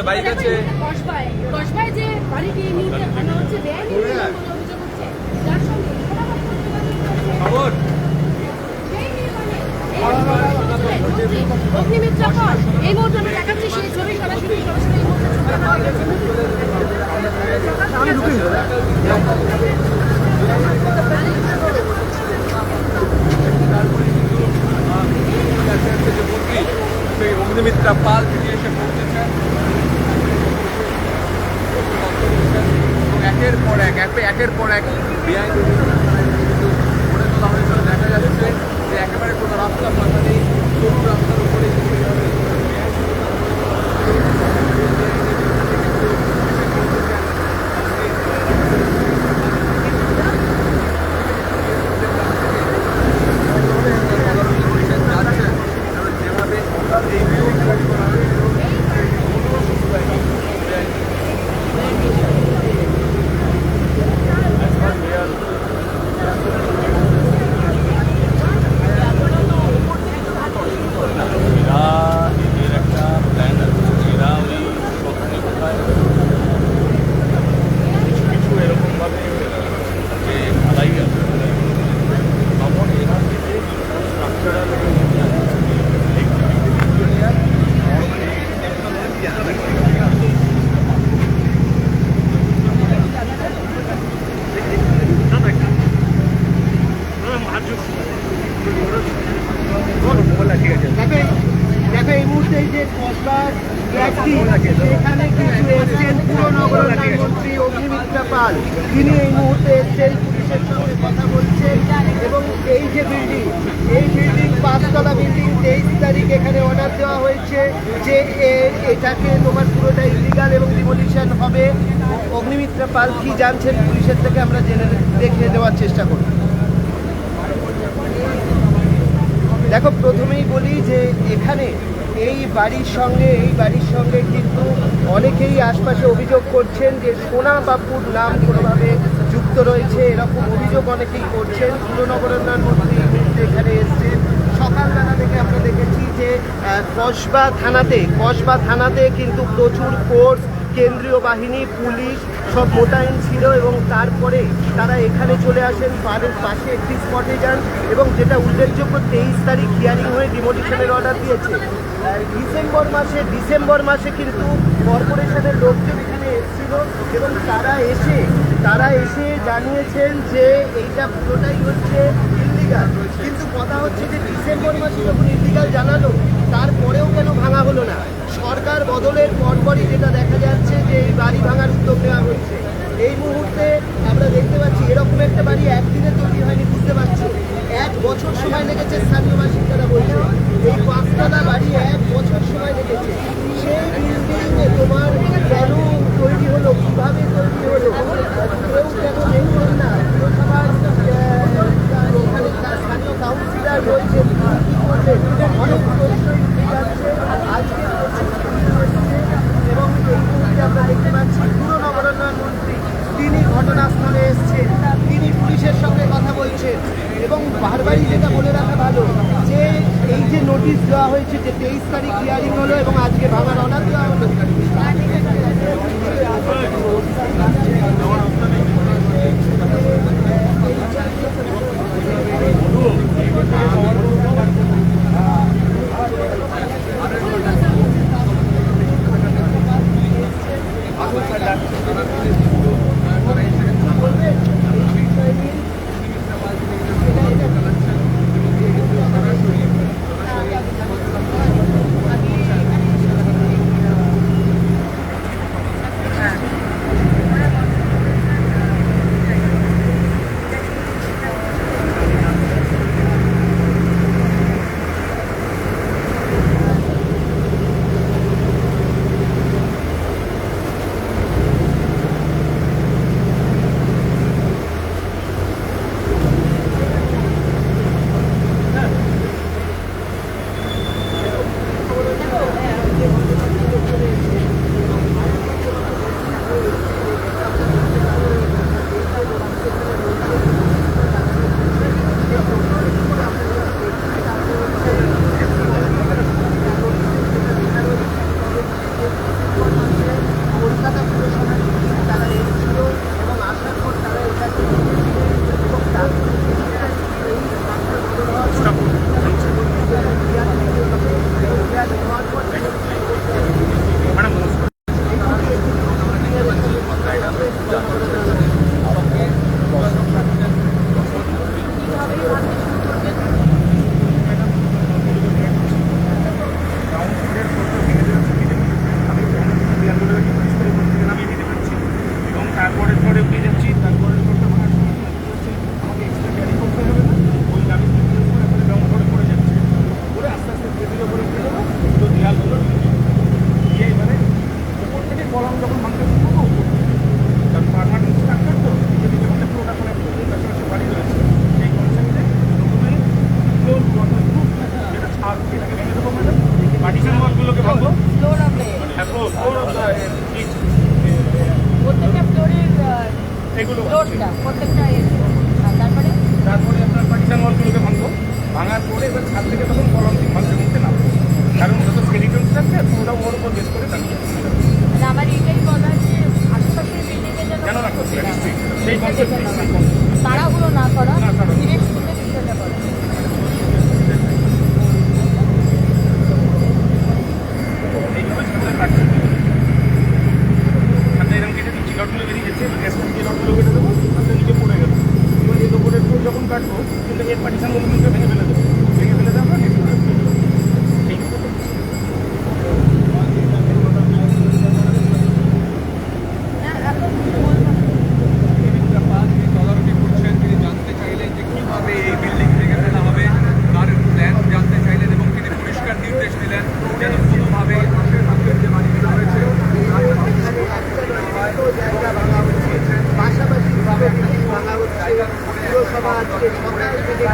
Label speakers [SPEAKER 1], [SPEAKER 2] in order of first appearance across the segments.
[SPEAKER 1] বাড়ি গেছে
[SPEAKER 2] কসবায় যে বাড়িটি নিতে আনা হচ্ছে বেআইনি বলে অভিযোগ হচ্ছে, যার সঙ্গে
[SPEAKER 1] খবর
[SPEAKER 2] অগ্নিমিত্রা পাল এই মুহূর্তে আমি দেখাচ্ছি সেই ছবি সরাসরি
[SPEAKER 1] অগ্নিমিত্রা পাল তিনি এসে পৌঁছেছেন এবং একের পর এক বেআইনি গড়ে তোলা হয়েছিল। দেখা যাচ্ছে যে একেবারে কোনো রাস্তা ফাঁকা নেই, সরু রাস্তার উপরে
[SPEAKER 3] দেখো এই মুহূর্তে এই যে কসবার সেখানে কিছু এসছেন পুর নগরোন্নয়ন মন্ত্রী অগ্নিমিত্রা পাল, তিনি এই মুহূর্তে এসছেন, পুলিশের সঙ্গে কথা বলছেন এবং এই যে বিল্ডিং, এই বিল্ডিং 5 তলা বিল্ডিং 23 তারিখ এখানে অর্ডার দেওয়া হয়েছে যে এটাকে তোমার পুরোটা ইলিগাল এবং ডিমোলিশন হবে। অগ্নিমিত্রা পাল কি জানছেন পুলিশের থেকে আমরা জেনে দেখে দেওয়ার চেষ্টা করব। দেখো প্রথমেই বলি যে এখানে এই বাড়ির সঙ্গে কিন্তু অনেকেই আশপাশে অভিযোগ করছেন যে সোনা বাপুর নাম কোনোভাবে যুক্ত রয়েছে, এরকম অভিযোগ অনেকেই করছেন। পুর নগরোন্নয়ন মন্ত্রী এখানে এসছেন। সকালবেলা থেকে আমরা দেখেছি যে কসবা থানাতে কিন্তু প্রচুর ফোর্স, কেন্দ্রীয় বাহিনী, পুলিশ সব মোতায়েন ছিল এবং তারপরে তারা এখানে চলে আসেন, পাড়ের পাশে একটি স্পটে যান এবং যেটা উল্লেখযোগ্য 23 তারিখ হিয়ারিং হয়ে ডিমোলিশনের অর্ডার দিয়েছে। ডিসেম্বর মাসে কিন্তু কর্পোরেশনের লোকজন এখানে এসেছিল এবং তারা এসে জানিয়েছেন যে এইটা পুরোটাই হচ্ছে ইল্লিগাল। কিন্তু কথা হচ্ছে যে ডিসেম্বর মাসে যখন ইল্লিগাল জানালো তারপরেও কেন ভাঙা হলো না? সরকার বদলের পরপরই যেটা দেখা যাচ্ছে যে এই বাড়ি ভাঙার উদ্যোগ নেওয়া হচ্ছে। এই মুহূর্তে আমরা দেখতে পাচ্ছি এরকম একটা বাড়ি একদিনে তৈরি হয়নি, বুঝতে পারছি 1 বছর সময় লেগেছে। স্থানীয় বাসিন্দারা বলছে এই 5 তলা বাড়ি 1 বছর সময় লেগেছে। সেই বিল্ডিংয়ে তোমার কেন তৈরি হলো, কীভাবে তৈরি হলো, কেউ কেন দেখলেন না? পুরসভার ওখানে স্থানীয় কাউন্সিলর রয়েছে, কী করলেন? অনেক প্রশ্নই আছে আজকে এবং এই মুহূর্তে আমরা দেখতে পাচ্ছি পুর নগরোন্নয়ন মন্ত্রী তিনি ঘটনাস্থলে এসছেন, তিনি পুলিশের সঙ্গে কথা বলছেন এবং বারবারই যেটা বলে রাখা ভালো যে এই যে নোটিশ দেওয়া হয়েছে যে 23 তারিখ হিয়ারিং হলো এবং আজকে ভাঙার অর্ডার দেওয়া হলো।
[SPEAKER 2] আপনি শুরু করবেন?
[SPEAKER 4] গ্রাউন্ড ফ্লোরের ফ্লোরটা ভেঙে দেওয়ার ছবি দেখি আমি দেয়ালগুলো পরিষ্কার করে থেকে নামিয়ে দিতে পারছি এবং তারপরের ফ্লোরে উঠে যাচ্ছি, তারপরের ফ্লোরটা ভাঙার সময় কি হচ্ছে, আমাকে এক্সট্রা ক্যারি করতে হবে না, ওই গাড়ি করে গ্রাউন্ড ফ্লোরে পড়ে যাচ্ছে, করে আস্তে আস্তে ধীরে ধীরে করে উঠে যাবো, তো দেয়ালগুলো দিয়ে এবারে উপর থেকে কলাম যখন ভাঙতে শুরু করবো, কারণ পারমানেন্ট স্ট্রাকচার তো যদি যখন ফ্লোরটা মানে পাশাপাশি বাড়ি রয়েছে সেই কনসেপ্টে প্রথমে ফ্লোর যেটা ছাদ সেটাকে ভেঙে দেবো ম্যাডাম, পার্টিশন ওয়ালগুলোকে ভাঙবো,
[SPEAKER 2] ফ্লোর অফ দ্য
[SPEAKER 4] হ্যাঁ ফ্লোর অফ দ্য ইট
[SPEAKER 2] প্রত্যেকটা ফ্লোরের
[SPEAKER 4] এগুলো
[SPEAKER 2] ফ্লোরটা প্রত্যেকটা তারপরে
[SPEAKER 4] তারপরে আপনার পার্টিশন ওয়ালগুলোকে ভাঙবো, ভাঙার পরে এবার ছাদ থেকে তখন কলম ভাঙতে ভাঙতে নামবো, কারণ ওটা তো স্কেলিটন স্ট্রাকচার ওটা ওর উপর বেস করে দাঁড়িয়ে
[SPEAKER 2] মানে আমার এটাই বলা যে আশেপাশের বিল্ডিংয়ে
[SPEAKER 4] কেন রাখতে সেই
[SPEAKER 2] এটা
[SPEAKER 4] কনসেপ্ট
[SPEAKER 2] দেখে নেওয়া। তাড়াহুড়ো না করা,
[SPEAKER 4] না, তাড়াহুড়ো।
[SPEAKER 2] ধীরে সুস্থে বিষয়টা করা।
[SPEAKER 4] এইভাবে ছাদটা কাটতে ছাদটা এরকম কেটে দিচ্ছি, লটগুলো বেরিয়ে যাচ্ছে, এবার গ্যাসটা দিয়ে লটগুলো কেটে দেবো, ছাদটা নিচে পড়ে গেল, এবার এই ওপরের ফ্লোর যখন কাটবো কিন্তু এর পার্টিশনগুলো কিন্তু ভেঙে ফেলে দেবো, ভেঙে ফেলে দেবো নেক্সট ফ্লোরে ঠিক আছে।
[SPEAKER 1] তিনি তদারকি করছেন, তিনি জানতে চাইলেন যে কীভাবে এই বিল্ডিং ভেঙে ফেলা হবে, তার প্ল্যান জানতে চাইলেন এবং তিনি পরিষ্কার নির্দেশ দিলেন যেন কোনোভাবে আশেপাশের যে বাড়িগুলো রয়েছে
[SPEAKER 3] জায়গা ভাঙা হচ্ছে, পাশাপাশি ভাবে ভাঙা হচ্ছে, পুরসভা আজকে সকাল থেকে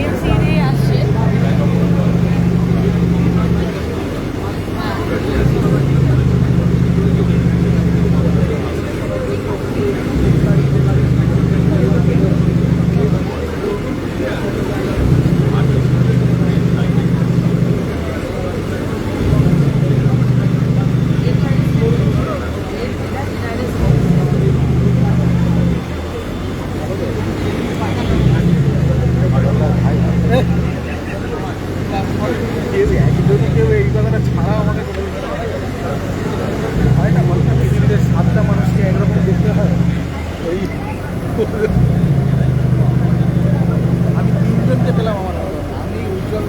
[SPEAKER 2] EMCA আসছে।
[SPEAKER 4] কেউ এই কথাটা ছাড়া আমাকে হয় না, মানুষের পৃথিবীতে 7টা মানুষকে একরকম দেখতে হয়, ওই আমি 3জনকে পেলাম আমার, আমি উজ্জ্বল